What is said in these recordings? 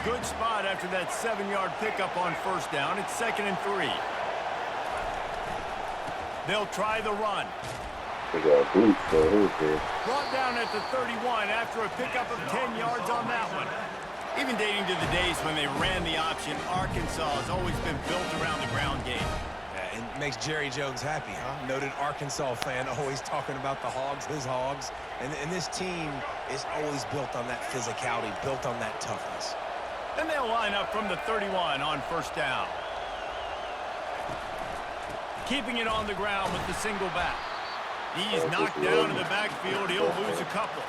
good spot after that 7-yard pickup on first down. It's 2nd and 3. They'll try the run. Brought down at the 31 after a pickup of 10 yards on that one. Even dating to the days when they ran the option, Arkansas has always been built around the ground game. Yeah, it makes Jerry Jones happy, huh? Noted Arkansas fan, always talking about the Hogs, his Hogs. And this team is always built on that physicality, built on that toughness. And they'll line up from the 31 on first down. Keeping it on the ground with the single back. He's knocked down in the backfield. He'll lose a couple.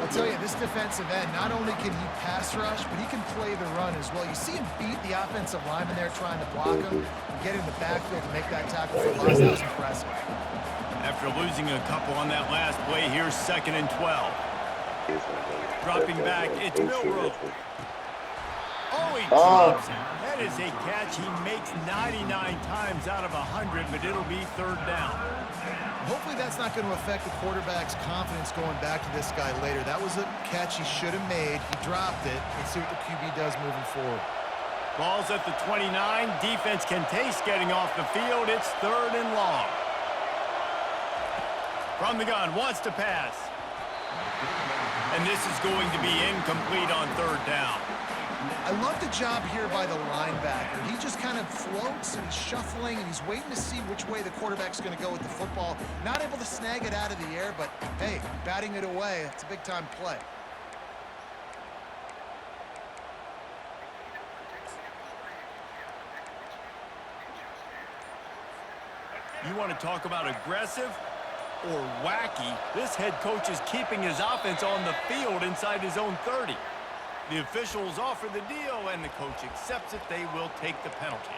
I'll tell you, this defensive end, not only can he pass rush, but he can play the run as well. You see him beat the offensive lineman there trying to block him and get in the backfield to make that tackle for loss. That was impressive. After losing a couple on that last play, here's 2nd and 12. Dropping back, it's Milroe. Oh, he drops it. That is a catch he makes 99 times out of 100, but it'll be 3rd down. Hopefully that's not going to affect the quarterback's confidence going back to this guy later. That was a catch he should have made. He dropped it. Let's see what the QB does moving forward. Ball's at the 29. Defense can taste getting off the field. It's 3rd and long. From the gun, wants to pass. And this is going to be incomplete on 3rd down. I love the job here by the linebacker. He just kind of floats and he's shuffling and he's waiting to see which way the quarterback's going to go with the football. Not able to snag it out of the air, but hey, batting it away, it's a big-time play. You want to talk about aggressive or wacky? This head coach is keeping his offense on the field inside his own 30. The officials offer the deal, and the coach accepts it. They will take the penalty.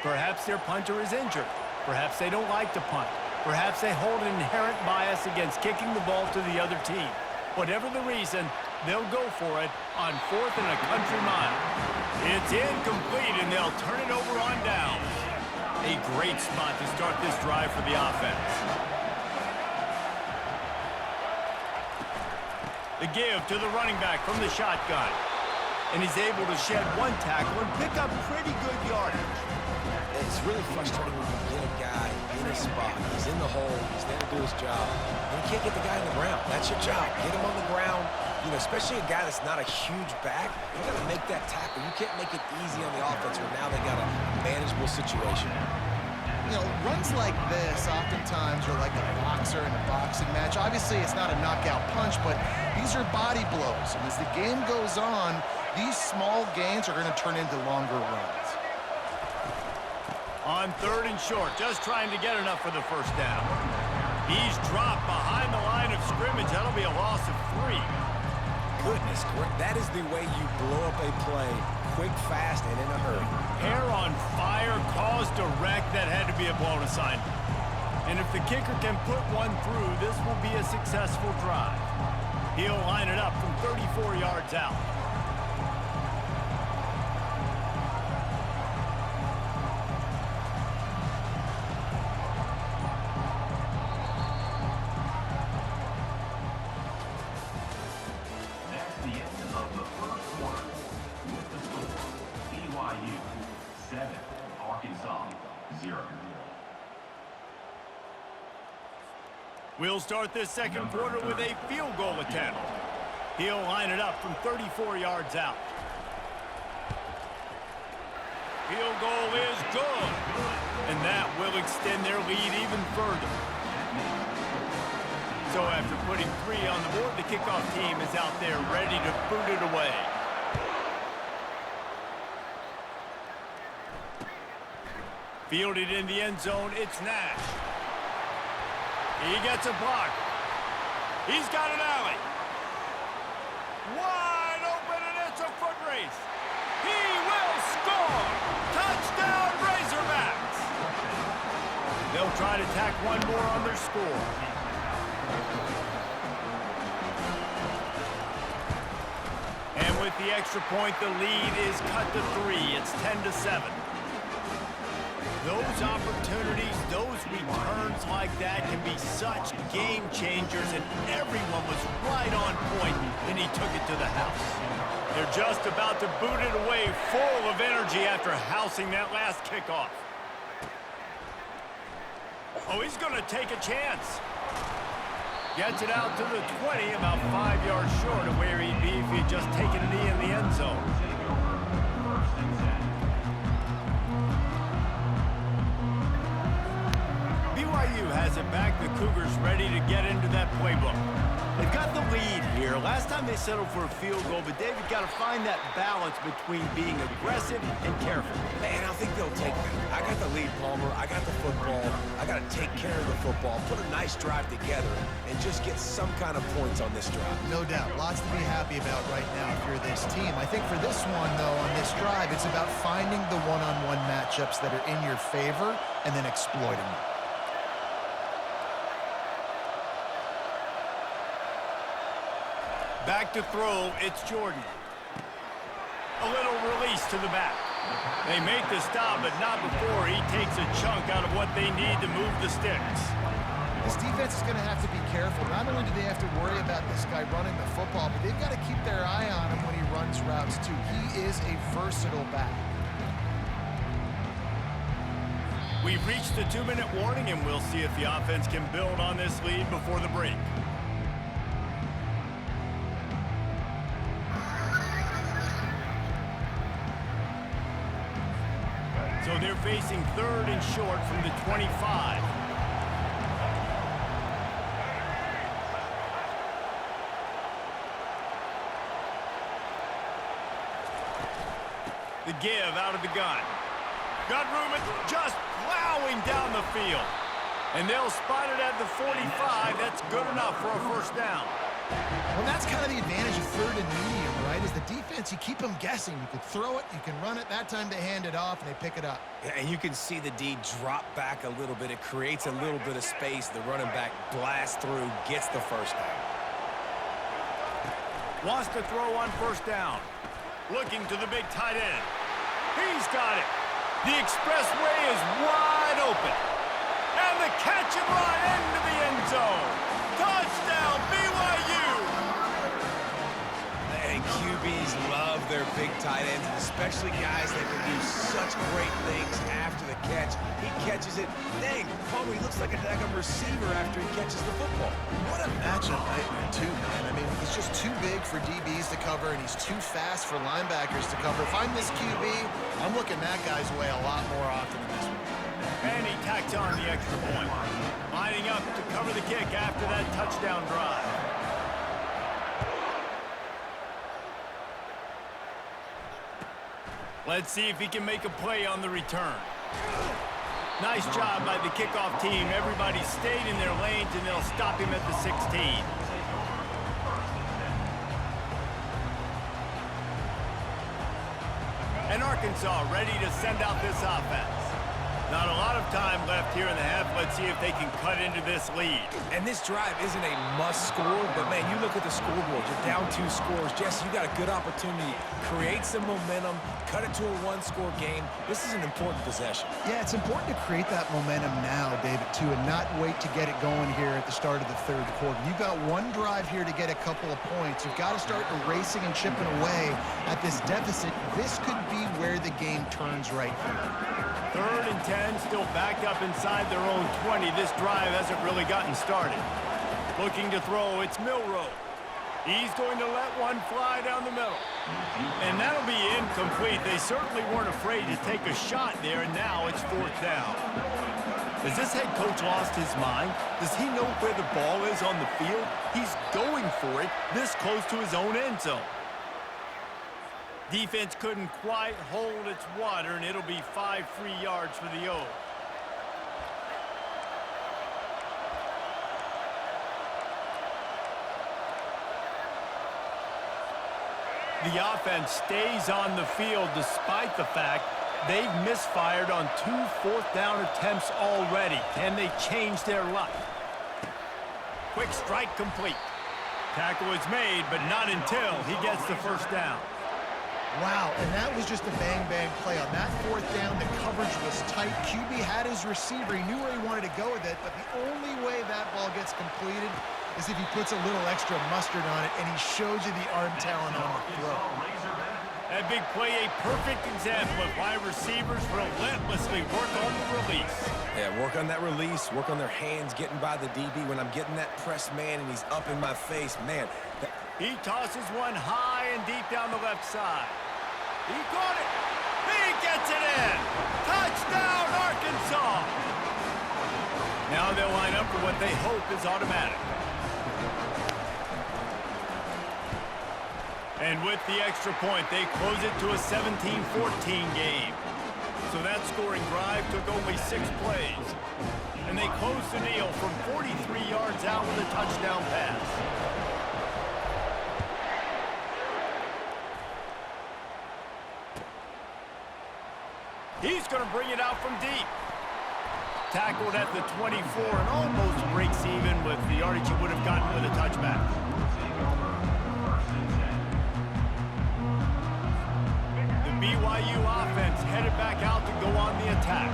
Perhaps their punter is injured. Perhaps they don't like to punt. Perhaps they hold an inherent bias against kicking the ball to the other team. Whatever the reason, they'll go for it on 4th and a country mile. It's incomplete, and they'll turn it over on down. A great spot to start this drive for the offense. The give to the running back from the shotgun. And he's able to shed one tackle and pick up pretty good yardage. It's really frustrating when you get a guy in his spot. He's in the hole. He's there to do his job. And you can't get the guy on the ground. That's your job. Get him on the ground. You know, especially a guy that's not a huge back. You got to make that tackle. You can't make it easy on the offense where now they got a manageable situation. You know, runs like this oftentimes are like a boxer in a boxing match. Obviously, it's not a knockout punch, but these are body blows. And as the game goes on, these small gains are going to turn into longer runs. On 3rd and short, just trying to get enough for the first down. He's dropped behind the line of scrimmage. That'll be a loss of 3. Goodness, that is the way you blow up a play. Quick, fast, and in a hurry. Hair on fire, caused a wreck. That had to be a blown assignment. And if the kicker can put one through, this will be a successful drive. He'll line it up from 34 yards out. We'll start this second quarter with a field goal attempt. He'll line it up from 34 yards out. Field goal is good. And that will extend their lead even further. So after putting 3 on the board, the kickoff team is out there ready to boot it away. Fielded in the end zone, it's Nash. He gets a block. He's got an alley. Wide open, and it's a foot race. He will score. Touchdown, Razorbacks. They'll try to tack one more on their score. With the extra point, the lead is cut to 3. It's 10-7. Those opportunities, those returns like that can be such game changers, and everyone was right on point, and he took it to the house. They're just about to boot it away, full of energy after housing that last kickoff. Oh, he's going to take a chance. Gets it out to the 20, about 5 yards short of where he'd be if he'd just taken a knee in the end zone. BYU has it back. The Cougars ready to get into that playbook. They've got the lead here. Last time they settled for a field goal, but David got to find that balance between being aggressive and careful. And I think they'll take that. I got the lead, Palmer. I got the football. I got to take care of the football, put a nice drive together, and just get some kind of points on this drive. No doubt. Lots to be happy about right now if you're this team. I think for this one, though, on this drive, it's about finding the one-on-one matchups that are in your favor and then exploiting them. Back to throw, it's Jordan. A little release to the back. They make the stop, but not before he takes a chunk out of what they need to move the sticks. This defense is going to have to be careful. Not only do they have to worry about this guy running the football, but they've got to keep their eye on him when he runs routes, too. He is a versatile back. We've reached the 2-minute warning, and we'll see if the offense can build on this lead before the break. So they're facing 3rd and short from the 25. The give out of the gun. Got room just plowing down the field. And they'll spot it at the 45. That's good enough for a first down. Well, that's kind of the advantage of 3rd and medium, right? Is the defense, you keep them guessing. You can throw it, you can run it. That time they hand it off, and they pick it up. Yeah, and you can see the D drop back a little bit. It creates a little bit of space. The running back blasts through, gets the first down. Wants to throw on first down. Looking to the big tight end. He's got it. The expressway is wide open. And the catch and run into the end zone. Touchdown, BYU! And QBs love their big tight ends, especially guys that can do such great things after the catch. He catches it. Dang, Palmer, he looks like a daggum receiver after he catches the football. What a matchup nightmare, too, man. I mean, he's just too big for DBs to cover, and he's too fast for linebackers to cover. If I'm this QB, I'm looking that guy's way a lot more often than this one. And he tacks on the extra point. Lining up to cover the kick after that touchdown drive. Let's see if he can make a play on the return. Nice job by the kickoff team. Everybody stayed in their lanes, and they'll stop him at the 16. And Arkansas ready to send out this offense. Not a lot of time left here in the half. Let's see if they can cut into this lead. And this drive isn't a must score, but man, you look at the scoreboard. You're down 2 scores. Jesse, you got a good opportunity. Create some momentum. Cut it to a 1-score game. This is an important possession. Yeah, it's important to create that momentum now, David, too, and not wait to get it going here at the start of the 3rd quarter. You've got one drive here to get a couple of points. You've got to start erasing and chipping away at this deficit. This could be where the game turns right here. 3rd and 10, still backed up inside their own 20. This drive hasn't really gotten started. Looking to throw, it's Milroe. He's going to let one fly down the middle. And that'll be incomplete. They certainly weren't afraid to take a shot there, and now it's 4th down. Has this head coach lost his mind? Does he know where the ball is on the field? He's going for it this close to his own end zone. Defense couldn't quite hold its water, and it'll be 5 free yards for the O. The offense stays on the field despite the fact they've misfired on 2 4th-down attempts already. Can they change their luck? Quick strike complete. Tackle is made, but not until he gets the first down. Wow, and that was just a bang-bang play. On that fourth down, the coverage was tight. QB had his receiver. He knew where he wanted to go with it, but the only way that ball gets completed is if he puts a little extra mustard on it, and he shows you the arm talent on the throw. That big play, a perfect example of why receivers relentlessly work on the release. Yeah, work on that release, work on their hands, getting by the DB. When I'm getting that press man and he's up in my face, man. He tosses one high and deep down the left side. He caught it. He gets it in. Touchdown, Arkansas. Now they'll line up for what they hope is automatic. And with the extra point, they close it to a 17-14 game. So that scoring drive took only 6 plays. And they closed the deal from 43 yards out with a touchdown pass. He's going to bring it out from deep. Tackled at the 24 and almost breaks even with the yardage he would have gotten with a touchback. The BYU offense headed back out to go on the attack.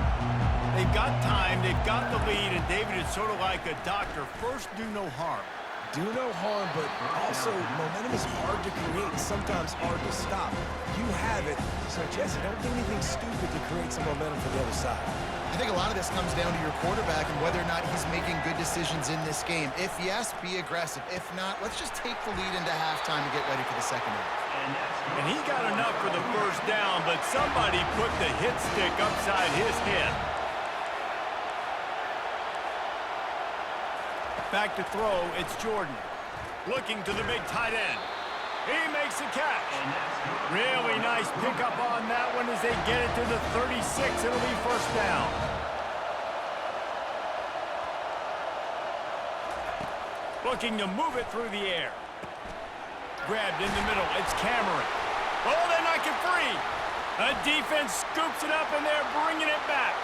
They've got time, they've got the lead, and David is sort of like a doctor. First, do no harm. Do no harm, but also momentum is hard to create and sometimes hard to stop. You have it, so Jesse, don't do anything stupid to create some momentum for the other side. I think a lot of this comes down to your quarterback and whether or not he's making good decisions in this game. If yes, be aggressive. If not, let's just take the lead into halftime and get ready for the second half. And he got enough for the first down, but somebody put the hit stick upside his head. Back to throw, it's Jordan. Looking to the big tight end. He makes the catch. Really nice pickup on that one as they get it to the 36. It'll be first down. Looking to move it through the air. Grabbed in the middle, it's Cameron. Oh, they knock it free. The defense scoops it up and they're bringing it back.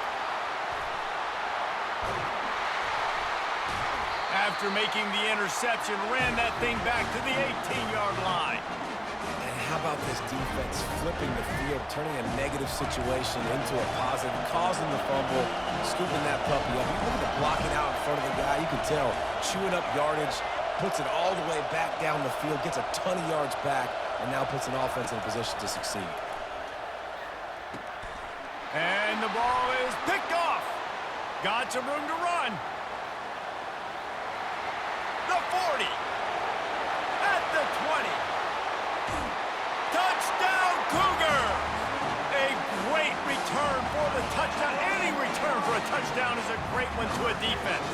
After making the interception, ran that thing back to the 18-yard line. And how about this defense flipping the field, turning a negative situation into a positive, causing the fumble, scooping that puppy up. You look at the blocking out in front of the guy, you can tell, chewing up yardage, puts it all the way back down the field, gets a ton of yards back, and now puts an offense in a position to succeed. And the ball is picked off. Got some room to run. The 40. At the 20. Touchdown, Cougar! A great return for the touchdown. Any return for a touchdown is a great one to a defense.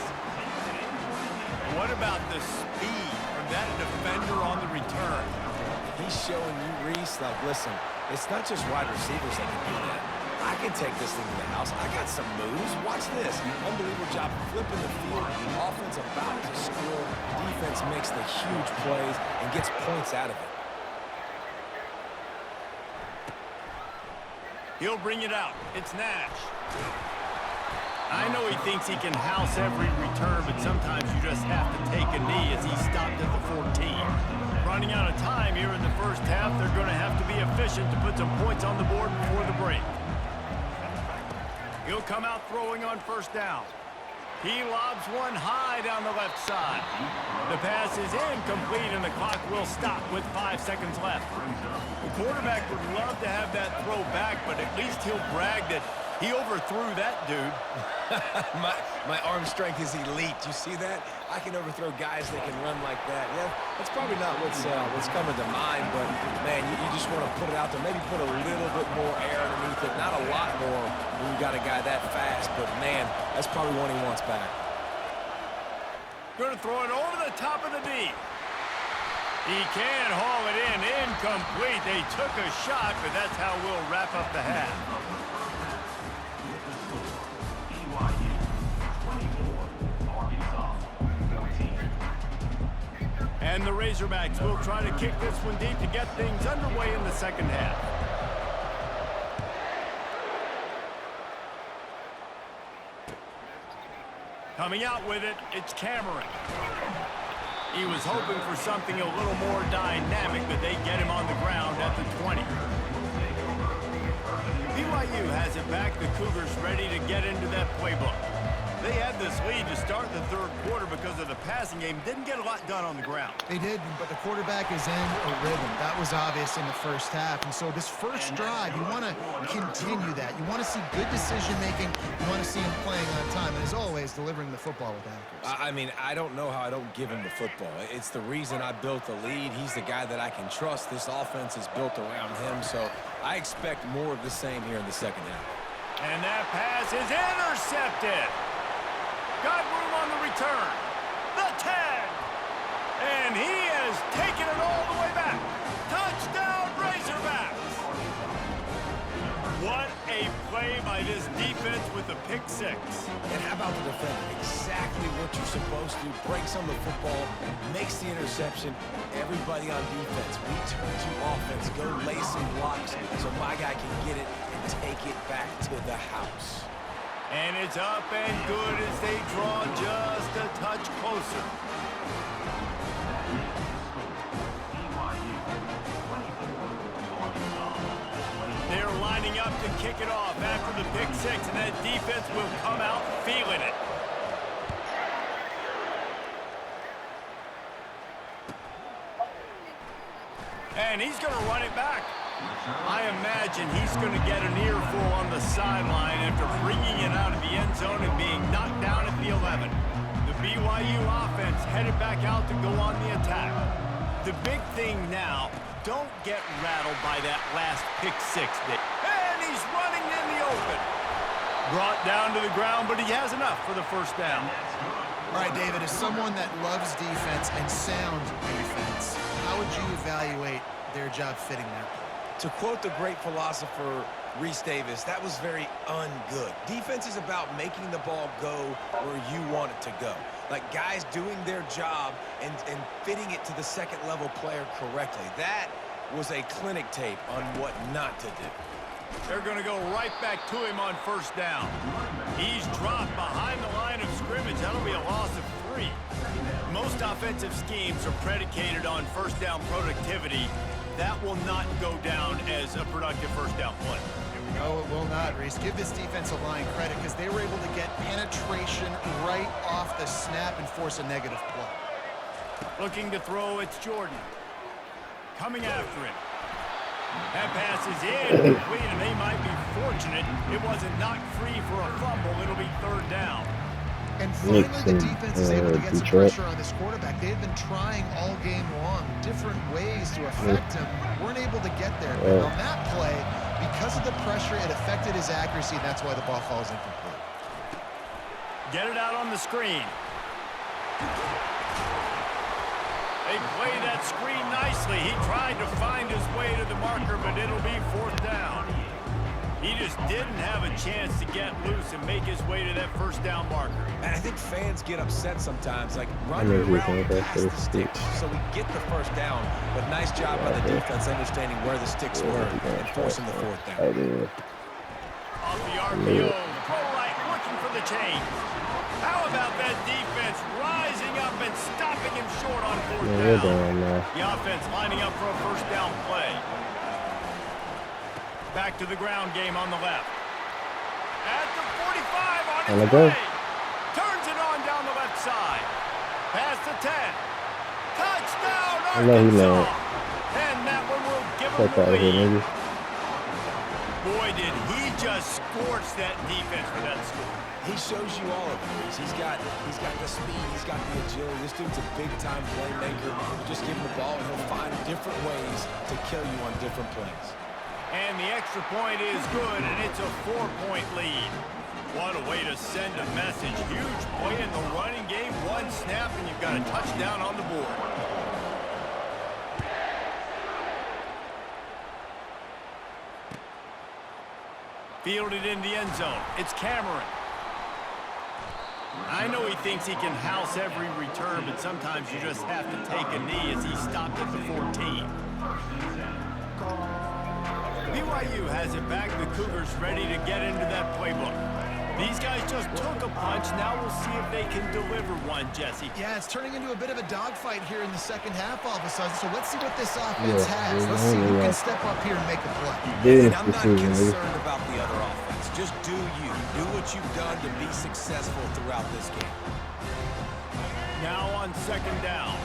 What about the speed from that defender on the return? He's showing you, Reese, like, listen, it's not just wide receivers that can do that. I can take this thing to the house. I got some moves. Watch this. Unbelievable job flipping the field. Offense about to score. Defense makes the huge plays and gets points out of it. He'll bring it out. It's Nash. I know he thinks he can house every return, but sometimes you just have to take a knee as he stopped at the 14. Running out of time here in the first half, they're going to have to be efficient to put some points on the board before the break. He'll come out throwing on first down. He lobs one high down the left side. The pass is incomplete, and the clock will stop with 5 seconds left. The quarterback would love to have that throw back, but at least he'll brag that he overthrew that dude. my arm strength is elite. You see that? I can overthrow guys that can run like that. Yeah, that's probably not what's coming to mind, but, man, you just want to put it out there. Maybe put a little bit more air underneath it. Not a lot more when you got a guy that fast, but, man, that's probably one he wants back. Going to throw it over the top of the D. He can haul it in. Incomplete. They took a shot, but that's how we'll wrap up the half. And the Razorbacks will try to kick this one deep to get things underway in the second half. Coming out with it, it's Cameron. He was hoping for something a little more dynamic, but they get him on the ground at the 20. BYU has it back. The Cougars ready to get into that playbook. They had this lead to start the third quarter because of the passing game. Didn't get a lot done on the ground. They did, but the quarterback is in a rhythm. That was obvious in the first half. And so this first drive, you want to continue that. You want to see good decision-making. You want to see him playing on time. And as always, delivering the football with accuracy. I mean, I don't know how I don't give him the football. It's the reason I built the lead. He's the guy that I can trust. This offense is built around him. So I expect more of the same here in the second half. And that pass is intercepted. Got room on the return. The 10. And he has taken it all the way back. Touchdown, Razorbacks. What a play by this defense with the pick six. And how about the defender? Exactly what you're supposed to do. Breaks on the football, makes the interception. Everybody on defense, we turn to offense. Go lay some blocks so my guy can get it and take it back to the house. And it's up and good as they draw just a touch closer. They're lining up to kick it off after the pick six, and that defense will come out feeling it. And he's going to run it back. I imagine he's going to get an earful on the sideline after bringing it out of the end zone and being knocked down at the 11. The BYU offense headed back out to go on the attack. The big thing now, don't get rattled by that last pick six. And he's running in the open. Brought down to the ground, but he has enough for the first down. All right, David, as someone that loves defense and sound defense, how would you evaluate their job fitting that? To quote the great philosopher Reese Davis, that was very ungood. Defense is about making the ball go where you want it to go. Like guys doing their job and fitting it to the second-level player correctly. That was a clinic tape on what not to do. They're going to go right back to him on first down. He's dropped behind the line of scrimmage. That'll be a loss of 3. Most offensive schemes are predicated on first down productivity. That will not go down as a productive first down play. No, it will not, Reese. Give this defensive line credit because they were able to get penetration right off the snap and force a negative play. Looking to throw, it's Jordan. Coming after him. That pass is incomplete, and they might be fortunate it wasn't knocked free for a fumble. It'll be third down. And finally, the defense is able to get some pressure on this quarterback. They had been trying all game long, different ways to affect him. Weren't able to get there. But on that play, because of the pressure, it affected his accuracy, and that's why the ball falls incomplete. Get it out on the screen. They play that screen nicely. He tried to find his way to the marker, but it'll be fourth down. He just didn't have a chance to get loose and make his way to that first down marker. And I think fans get upset sometimes, like running around past the sticks so we get the first down. But nice job by the defense understanding where the sticks were and forcing the fourth down. Off the RPO, go right, looking for the change. How about that defense rising up and stopping him short on fourth down? The offense lining up for a first down play. Back to the ground game on the left. At the 45 on his way. Turns it on down the left side. Past the 10. Touchdown, Arkansas. And that one will give him the lead. Boy, did he just scorch that defense for that score. He shows you all of it. He's got the speed. He's got the agility. This dude's a big-time playmaker. Just give him the ball, and he'll find different ways to kill you on different plays. And the extra point is good, and it's a 4-point lead. What a way to send a message. Huge play in the running game. One snap, and you've got a touchdown on the board. Fielded in the end zone. It's Cameron. I know he thinks he can house every return, but sometimes you just have to take a knee as he stopped at the 14. BYU has it back. The Cougars ready to get into that playbook. These guys just took a punch. Now we'll see if they can deliver one, Jesse. Yeah, it's turning into a bit of a dogfight here in the second half all of a sudden. So let's see what this offense has. Let's see who can step up here and make a play. And I'm not concerned about the other offense. Just do you. Do what you've done to be successful throughout this game. Now on second down.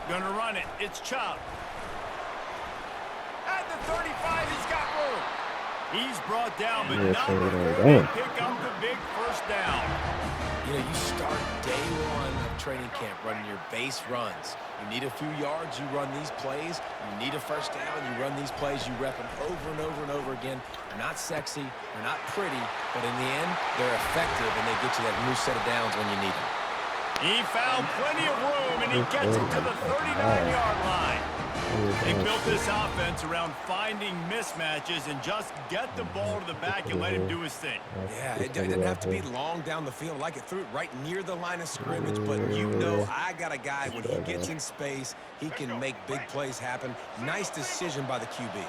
Gonna run it. It's Chubb. At the 35, he's got room. He's brought down, but not before they pick up the big first down. You know, you start day one of training camp running your base runs. You need a few yards, you run these plays. You need a first down, you run these plays. You rep them over and over and over again. They're not sexy, they're not pretty, but in the end, they're effective, and they get you that new set of downs when you need them. He found plenty of room, and he gets it to the 39-yard line. They built this offense around finding mismatches and just get the ball to the back and let him do his thing. Yeah, it doesn't have to be long down the field. Like it threw it right near the line of scrimmage, but you know I got a guy when he gets in space, he can make big plays happen. Nice decision by the QB.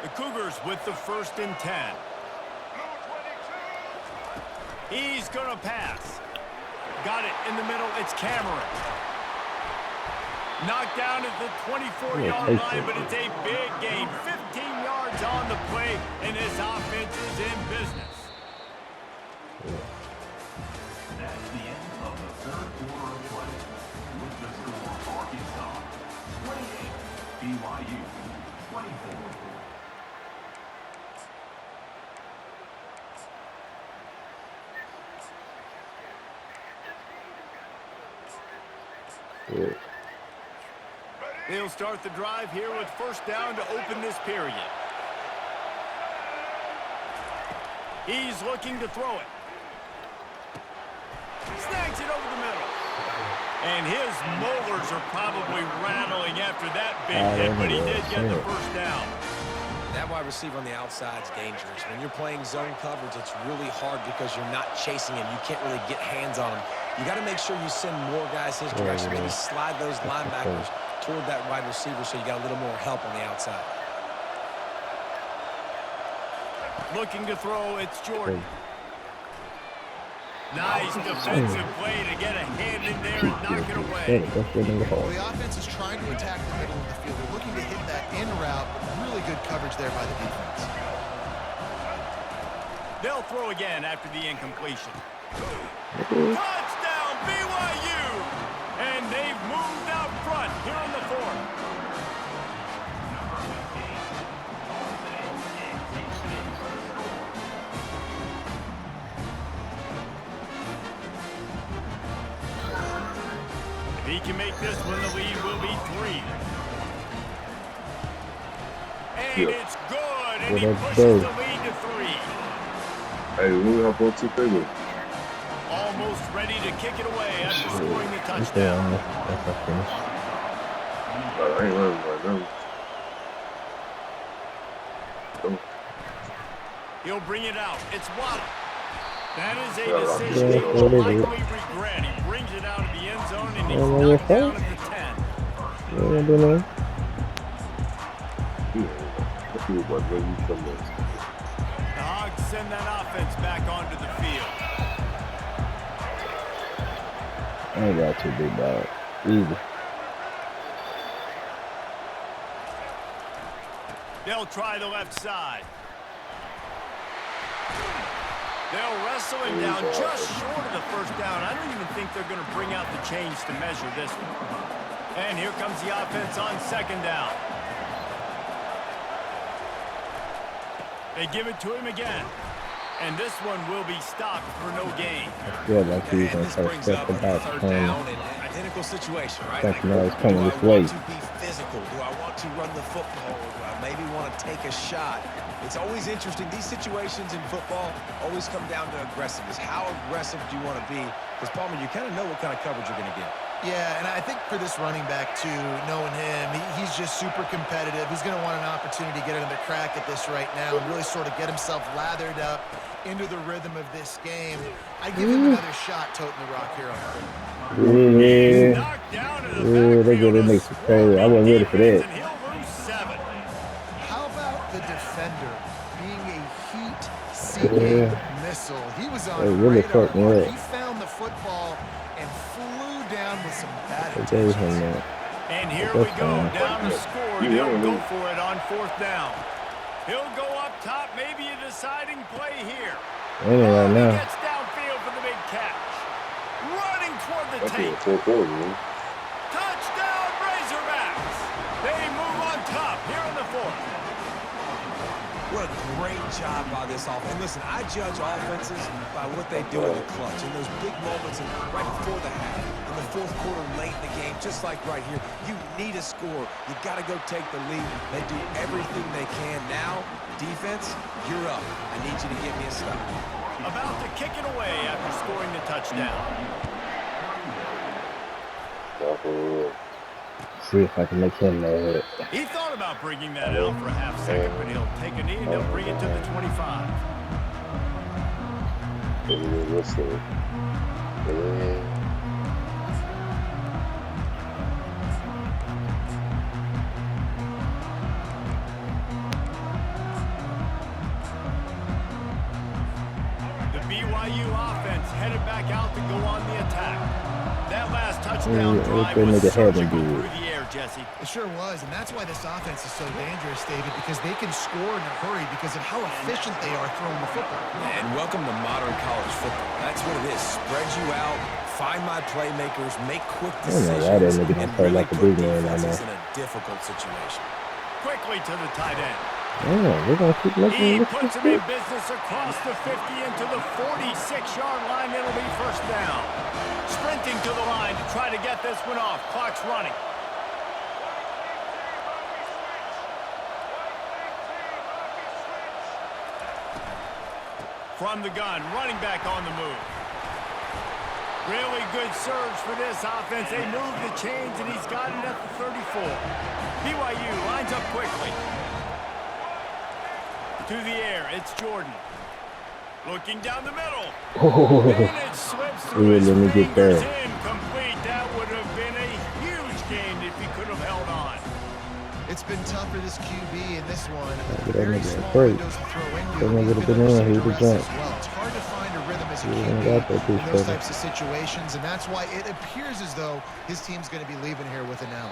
The Cougars with the 1st and 10. He's going to pass. Got it in the middle. It's Cameron. Knocked down at the 24-yard line, but it's a big gain. 15 yards on the play, and this offense is in business. That's the end of the third quarter of play. With the score, Arkansas 28, BYU 24. They'll start the drive here with first down to open this period. He's looking to throw it. Snags it over the middle. And his molars are probably rattling after that big hit, but he did get the first down. That wide receiver on the outside is dangerous. When you're playing zone coverage, it's really hard because you're not chasing him. You can't really get hands on him. You got to make sure you send more guys his direction. Maybe slide those linebackers toward that wide receiver so you got a little more help on the outside. Looking to throw, it's Jordan. Nice defensive play to get a hand in there and knock it away. Well, the offense is trying to attack the middle of the field. They're looking to hit that in route, but really good coverage there by the defense. They'll throw again after the incompletion. Touchdown, BYU! And they've moved out front here in the 4th. If he can make this one, the lead will be 3. And it's good, and he pushes the lead to 3. Hey, we have both two figures. Almost ready to kick it away after scoring the touchdown. But I ain't running right now. He'll bring it out. It's Waddle. That is a decision he will likely regret. He brings it out of the end zone, and he's knocked down at the 10. The Hogs send that offense back onto the field. I ain't got too big dog. Easy. They'll try the left side. They'll wrestle him down just short of the first down. I don't even think they're going to bring out the chains to measure this one. And here comes the offense on second down. They give it to him again. And this one will be stopped for no gain. Yeah, like he's And gonna this start brings up stepping back. third down in an identical situation, right? Thinking now he's do coming I this way. want to be physical? Do I want to run the football? Do I maybe want to take a shot? It's always interesting. These situations in football always come down to aggressiveness. How aggressive do you want to be? Because, Palmer, you kind of know what kind of coverage you're going to get. Yeah, and I think for this running back, too, knowing him, he's just super competitive. He's going to want an opportunity to get another crack at this right now and really sort of get himself lathered up into the rhythm of this game. I give him another shot toting the rock here on third. Yeah. Knocked down in the Yeah, they backfield. get it A makes it crazy. I wasn't ready for defense, that. and he'll lose 7. How about the defender being a heat-seeking missile? He was on They really radar fucked me mark. up. He found the football and flew down with some bad They gave him intentions. that. And here That's we go, fine. down to score. You They'll win, go Luke. for it on 4th down. He'll go up top, maybe a deciding play here. Ain't it right He now? gets downfield for the big catch. Running toward the That's in the tape. fourth quarter, man. Touchdown, Razorbacks. They move on top here in the 4th. What a great job by this offense. And listen, I judge offenses by what they do in the clutch. In those big moments right before the half, in the 4th quarter, late in the game, just like right here, you need a score. You got to go take the lead. They do everything they can. Now, defense, you're up. I need you to give me a stop. About to kick it away after scoring the touchdown. Nah, for real. See if I can make him know it. He thought about bringing that out for a half second, but he'll take a knee and he'll bring it to the 25. Listen. Yeah. The BYU offense headed back out to go on the attack. That last touchdown Yeah, drive that was nigga had him surgical good. through the air, Jesse. It sure was, and that's why this offense is so dangerous, David, because they can score in a hurry because of how efficient they are throwing the football. And welcome to modern college football. That's what it is. Spread you out, find my playmakers, make quick I don't know why that decisions, nigga don't and play really like a put big man right defenses now. in a difficult situation. Quickly to the tight end. Yeah, we're gonna keep looking He at this puts him shit. in business across the 50 into the 46-yard line. It'll be 1st down. Sprinting to the line to try to get this one off. Clock's running. From the gun, running back on the move. Really good surge for this offense. They move the chains, and he's got it at the 34. BYU lines up quickly. To the air, it's Jordan. Looking down the middle. Oh, And it slips through yeah, his let me get fingers. that. Incomplete. That would have been a huge gain if he could have held on. It's been tough for this QB in this one. That Very nigga small great. windows to throw into. That and nigga he's would've been been under in, he some would've duress jumped. as well. It's hard to find a rhythm as a He would've QB got that in piece those better. types of situations, and that's why it appears as though his team's going to be leaving here with an L.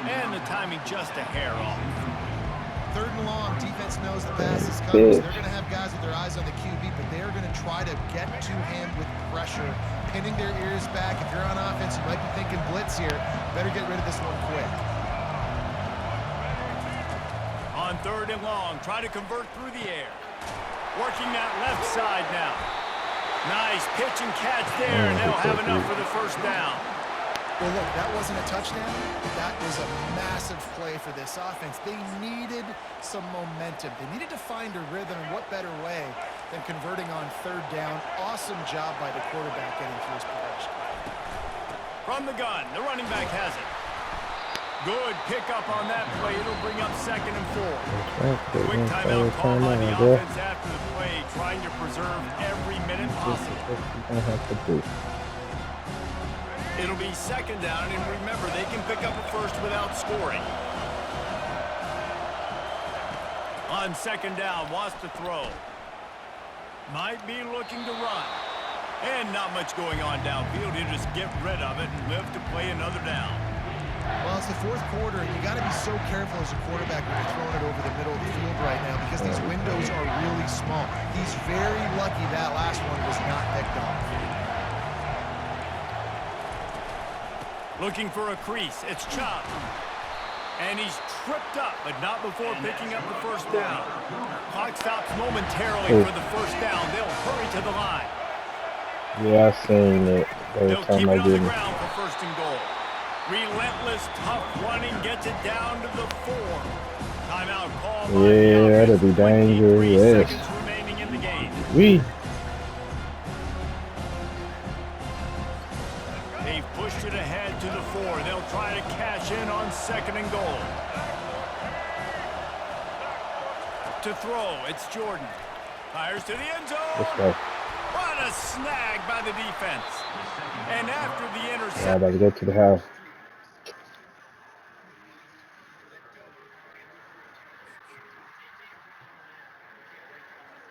And the timing just a hair off. 3rd and long, defense knows the pass is coming, so Bitch. they're going to have guys with their eyes on the QB, but they're going to try to get to him with pressure, pinning their ears back. If you're on offense, you might be thinking blitz here. Better get rid of this one quick. On 3rd and long, try to convert through the air. Working that left side now. Nice pitch and catch there, and they'll have enough for the 1st down. Well, look, that wasn't a touchdown, but that was a massive play for this offense. They needed some momentum. They needed to find a rhythm, and what better way than converting on 3rd down. Awesome job by the quarterback getting through his progression. From the gun, the running back has it. Good pickup on that play. It'll bring up 2nd and 4. Quick timeout call by the offense after the play, trying to preserve every minute possible. It'll be 2nd down, and remember, they can pick up a 1st without scoring. On 2nd down, wants to throw. Might be looking to run. And not much going on downfield. He'll just get rid of it and live to play another down. Well, it's the 4th quarter, and you got to be so careful as a quarterback when you're throwing it over the middle of the field right now because these windows are really small. He's very lucky that last one was not picked off. Looking for a crease. It's Chop. And he's tripped up, but not before picking up the 1st down. Clock stops momentarily for the 1st down. They'll hurry to the line. Yeah, I seen it. Every They'll keep time it I on the get it. ground for 1st and goal. Relentless, tough running gets it down to the 4. Timeout call by the Yeah, offense. that'll be 23 dangerous. seconds remaining in the game. They've pushed it ahead to the 4. They'll try to cash in on 2nd and goal. To throw, it's Jordan. Fires to the end Let's zone. go. What a snag by the defense. And after the Yeah, I'm interception. about to go to the house.